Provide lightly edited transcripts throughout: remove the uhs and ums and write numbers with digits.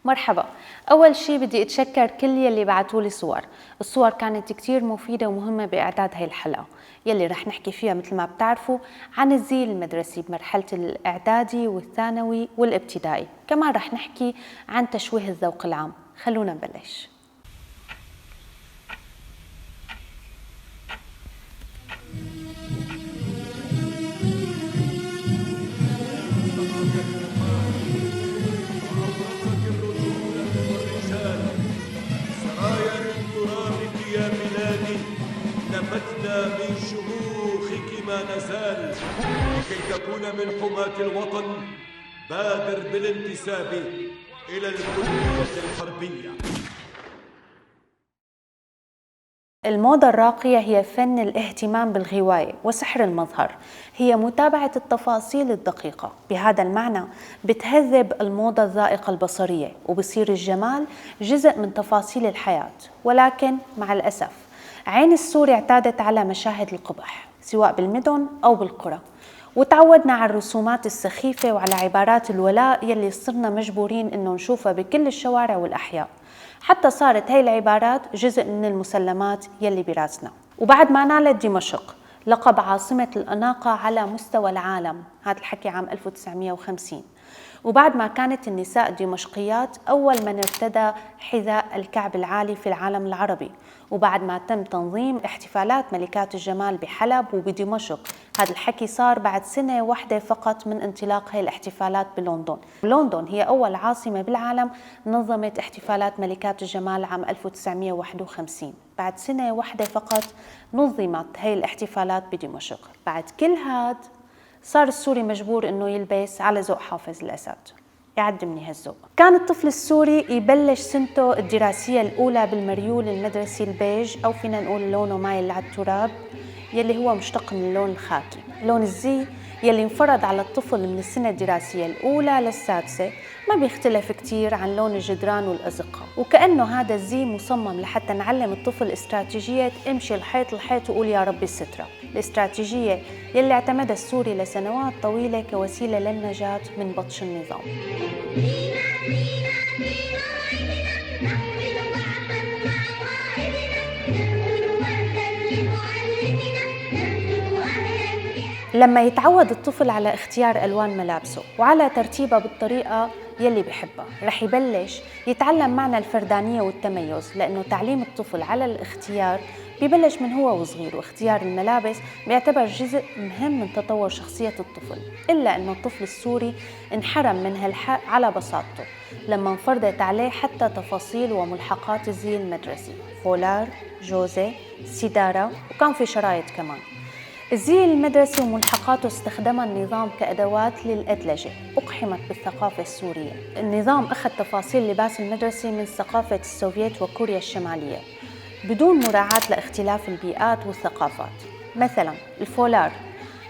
مرحبا. أول شي بدي أتشكر كل يلي بعتولي صور. الصور كانت كتير مفيدة ومهمة بإعداد هاي الحلقة يلي رح نحكي فيها مثل ما بتعرفوا عن الزي المدرسي بمرحلة الإعدادي والثانوي والابتدائي. كمان رح نحكي عن تشويه الذوق العام. خلونا نبلش. نبتنا من شموخك ما نزال لكي تكون من حماة الوطن. بادر بالانتساب إلى الكلية الحربية. الموضة الراقية هي فن الاهتمام بالغواية وسحر المظهر، هي متابعة التفاصيل الدقيقة. بهذا المعنى بتهذب الموضة الذائقة البصرية وبصير الجمال جزء من تفاصيل الحياة. ولكن مع الأسف عين السوري اعتادت على مشاهد القبح سواء بالمدن أو بالقرى، وتعودنا على الرسومات السخيفة وعلى عبارات الولاء يلي صرنا مجبورين إنه نشوفها بكل الشوارع والأحياء. حتى صارت هاي العبارات جزء من المسلمات يلي براسنا. وبعد ما نالت دمشق لقب عاصمة الأناقة على مستوى العالم، هذا الحكي عام 1950، وبعد ما كانت النساء الدمشقيات أول من ارتدى حذاء الكعب العالي في العالم العربي، وبعد ما تم تنظيم احتفالات ملكات الجمال بحلب وبدمشق، هذا الحكي صار بعد سنة واحدة فقط من انطلاق هاي الاحتفالات بلندن. لندن هي أول عاصمة بالعالم نظمت احتفالات ملكات الجمال عام 1951. بعد سنة واحدة فقط نظمت هاي الاحتفالات بدمشق. بعد كل هاد صار السوري مجبور انه يلبس على ذوق حافظ الأسد، يعد من هالذوق. كان الطفل السوري يبلش سنته الدراسية الأولى بالمريول المدرسي البيج، أو فينا نقول لونه مايل على التراب، يلي هو مشتق من اللون الخاتم. لون الزي يلي انفرض على الطفل من السنة الدراسية الأولى للسادسة ما بيختلف كتير عن لون الجدران والأزقة، وكأنه هذا الزي مصمم لحتى نعلم الطفل استراتيجية امشي الحيط الحيط وقول يا ربي السترة، الاستراتيجية يلي اعتمدها السوري لسنوات طويلة كوسيلة للنجاة من بطش النظام. لما يتعود الطفل على اختيار ألوان ملابسه وعلى ترتيبها بالطريقة يلي بحبها، رح يبلش يتعلم معنى الفردانية والتميز، لأنه تعليم الطفل على الاختيار ببلش من هو وصغير، واختيار الملابس بيعتبر جزء مهم من تطور شخصية الطفل. إلا أنه الطفل السوري انحرم من هالحق على بساطته لما انفرضت عليه حتى تفاصيل وملحقات الزي المدرسي، فولار، جوزة، سيدارة، وكان في شرايط كمان. الزي المدرسي وملحقاته استخدمها النظام كأدوات للأدلجة، أقحمت بالثقافة السورية. النظام أخذ تفاصيل اللباس المدرسي من ثقافة السوفيت وكوريا الشمالية بدون مراعاة لاختلاف البيئات والثقافات. مثلا الفولار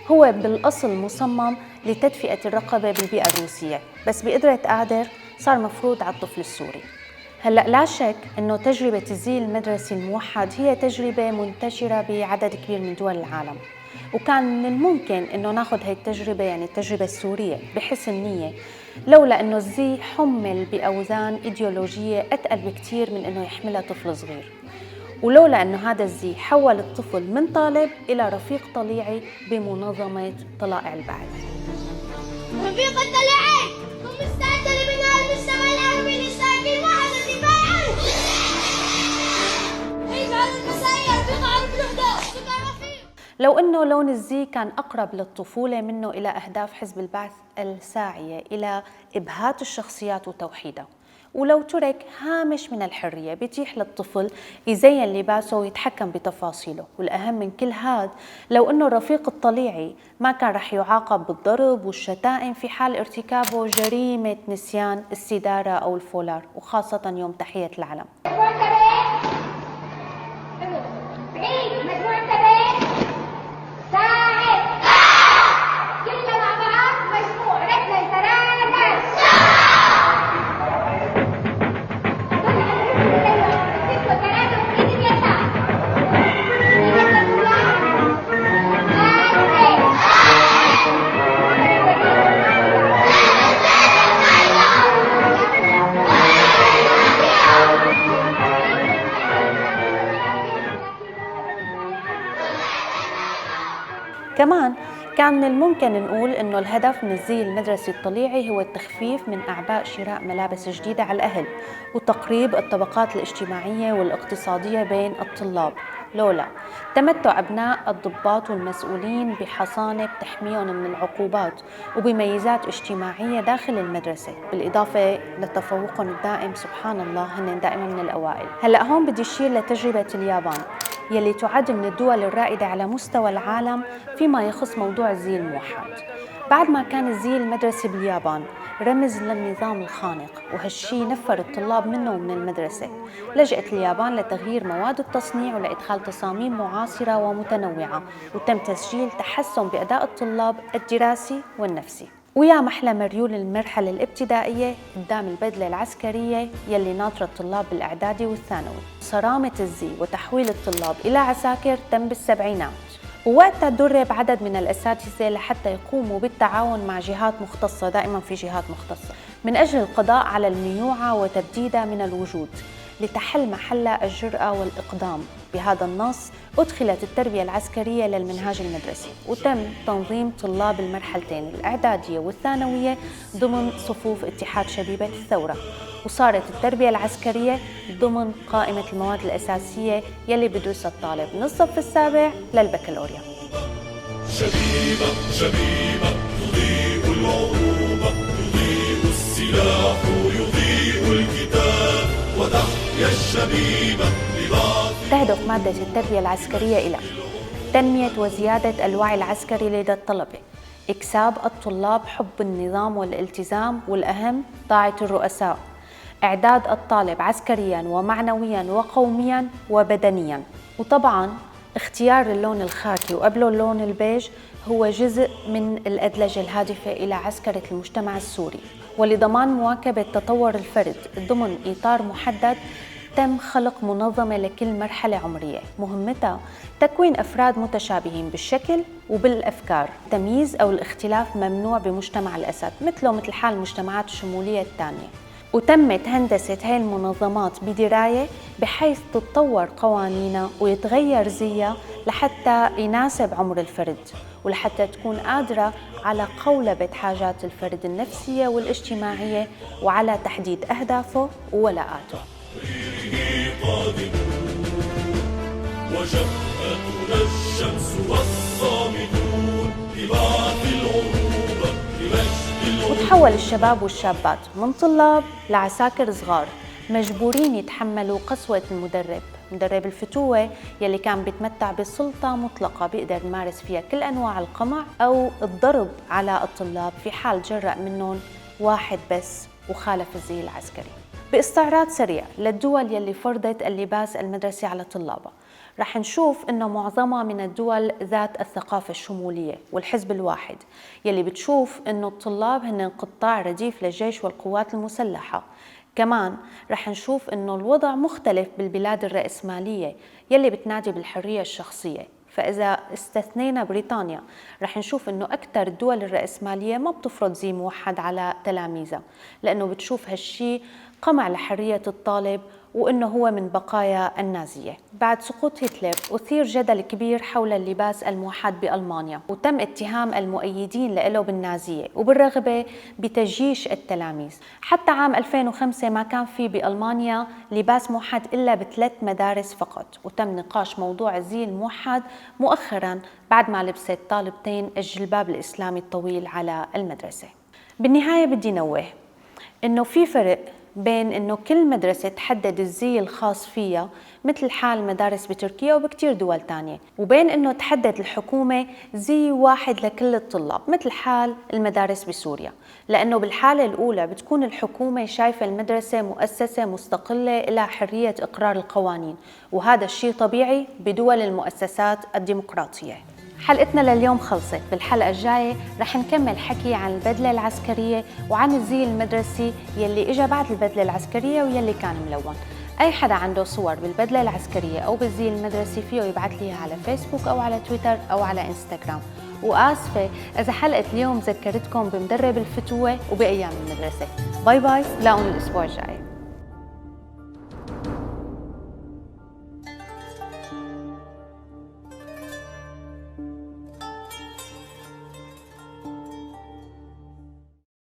هو بالأصل مصمم لتدفئة الرقبة بالبيئة الروسية، بس بقدرة قادر صار مفروض على الطفل السوري. هلأ لا شك أنه تجربة الزي المدرسي الموحد هي تجربة منتشرة بعدد كبير من دول العالم، وكان من الممكن أنه ناخذ هاي التجربة، يعني التجربة السورية، بحسن نية، لولا أنه الزي حمل بأوزان إيديولوجية أتقل بكتير من أنه يحملها طفل صغير، ولولا أنه هذا الزي حول الطفل من طالب إلى رفيق طليعي بمنظمة طلائع البعث. رفيق الطليعي هم مستعدين لبناء المجتمع العربي للساكن معنا الدفاع عنه. اجعل المسايا رفيق عرب الوحدة. لو أنه لون الزي كان أقرب للطفولة منه إلى أهداف حزب البعث الساعية إلى إبهات الشخصيات وتوحيدها، ولو ترك هامش من الحرية بيتيح للطفل يزين لباسه ويتحكم بتفاصيله. والأهم من كل هذا لو أنه الرفيق الطليعي ما كان رح يعاقب بالضرب والشتائم في حال ارتكابه جريمة نسيان السدارة أو الفولار، وخاصة يوم تحية العلم. كان من الممكن نقول إنه الهدف من الزي المدرسي الطليعي هو التخفيف من أعباء شراء ملابس جديدة على الأهل وتقريب الطبقات الاجتماعية والاقتصادية بين الطلاب. لولا تمتع أبناء الضباط والمسؤولين بحصانة بتحميهم من العقوبات وبميزات اجتماعية داخل المدرسة، بالإضافة لتفوقهم الدائم سبحان الله هن دائما من الأوائل. هلأ هون بدي أشير لتجربة اليابان يلي تعد من الدول الرائدة على مستوى العالم فيما يخص موضوع الزي الموحد. بعد ما كان الزي المدرسي باليابان رمز للنظام الخانق وهالشي نفر الطلاب منه ومن المدرسة، لجأت اليابان لتغيير مواد التصنيع ولإدخال تصاميم معاصرة ومتنوعة، وتم تسجيل تحسن بأداء الطلاب الدراسي والنفسي. ويا محلى مريول المرحلة الابتدائية قدام البدلة العسكرية يلي ناطرة الطلاب بالإعدادي والثانوي. صرامة الزي وتحويل الطلاب إلى عساكر تم بالسبعينات، ووقتها درب عدد من الأساتذة لحتى يقوموا بالتعاون مع جهات مختصة، دائما في جهات مختصة، من أجل القضاء على الميوعة وتبديدها من الوجود لتحل محلها الجرأة والإقدام. بهذا النص أدخلت التربية العسكرية للمنهاج المدرسي، وتم تنظيم طلاب المرحلتين الإعدادية والثانوية ضمن صفوف اتحاد شبيبة الثورة، وصارت التربية العسكرية ضمن قائمة المواد الأساسية يلي بدرسها الطالب من الصف السابع للبكالوريا. شبيبة شبيبة تضيء العروبة، يضيء السلاح يضيء الكتاب، وتحيا الشبيبة. تهدف مادة التربية العسكرية إلى تنمية وزيادة الوعي العسكري لدى الطلبة، إكساب الطلاب حب النظام والالتزام، والأهم طاعة الرؤساء، إعداد الطالب عسكرياً ومعنوياً وقومياً وبدنياً. وطبعاً اختيار اللون الخاكي وقبله اللون البيج هو جزء من الأدلجة الهادفة إلى عسكرة المجتمع السوري، ولضمان مواكبة تطور الفرد ضمن إطار محدد تم خلق منظمة لكل مرحلة عمرية مهمتها تكوين أفراد متشابهين بالشكل وبالأفكار. التمييز أو الاختلاف ممنوع بمجتمع الأسد مثل حال المجتمعات الشمولية الثانية. وتمت هندسة هاي المنظمات بدراية بحيث تتطور قوانينها ويتغير زيها لحتى يناسب عمر الفرد، ولحتى تكون قادرة على قولبة حاجات الفرد النفسية والاجتماعية وعلى تحديد أهدافه وولاءاته. وجبهتنا الشمس والصامتون لبعث العروبة لمجد. وتحول الشباب والشابات من طلاب لعساكر صغار مجبورين يتحملوا قسوة مدرب الفتوة يلي كان بيتمتع بسلطة مطلقة بيقدر يمارس فيها كل أنواع القمع أو الضرب على الطلاب في حال جرأ منهم واحد بس وخالف الزي العسكري. باستعراض سريع للدول يلي فرضت اللباس المدرسي على طلابها، رح نشوف إنه معظمها من الدول ذات الثقافة الشمولية والحزب الواحد يلي بتشوف إنه الطلاب هن قطاع رديف للجيش والقوات المسلحة. كمان رح نشوف إنه الوضع مختلف بالبلاد الرأسمالية يلي بتنادي بالحرية الشخصية. فإذا استثنينا بريطانيا رح نشوف إنه أكثر الدول الرأسمالية ما بتفرض زي موحد على تلاميذها، لأنه بتشوف هالشي قمع لحرية الطالب وإنه هو من بقايا النازية. بعد سقوط هتلر أثير جدل كبير حول اللباس الموحد بألمانيا، وتم اتهام المؤيدين له بالنازية وبالرغبة بتجيش التلاميذ. حتى عام 2005 ما كان في بألمانيا لباس موحد إلا ب3 مدارس فقط، وتم نقاش موضوع الزي الموحد مؤخراً بعد ما لبست طالبتين الجلباب الإسلامي الطويل على المدرسة. بالنهاية بدي نوه إنه في فرق بين إنه كل مدرسة تحدد الزي الخاص فيها مثل حال مدارس بتركيا وبكتير دول تانية، وبين إنه تحدد الحكومة زي واحد لكل الطلاب مثل حال المدارس بسوريا، لأنه بالحالة الأولى بتكون الحكومة شايفة المدرسة مؤسسة مستقلة إلى حرية إقرار القوانين، وهذا الشيء طبيعي بدول المؤسسات الديمقراطية. حلقتنا لليوم خلصت. بالحلقة الجاية رح نكمل حكي عن البدلة العسكرية وعن الزي المدرسي يلي إجا بعد البدلة العسكرية ويلي كان ملون. أي حدا عنده صور بالبدلة العسكرية أو بالزي المدرسي فيه يبعث لي على فيسبوك أو على تويتر أو على إنستغرام. وآسفة إذا حلقة اليوم ذكرتكم بمدرب الفتوة وبأيام المدرسة. باي باي، لاقون الأسبوع الجاي.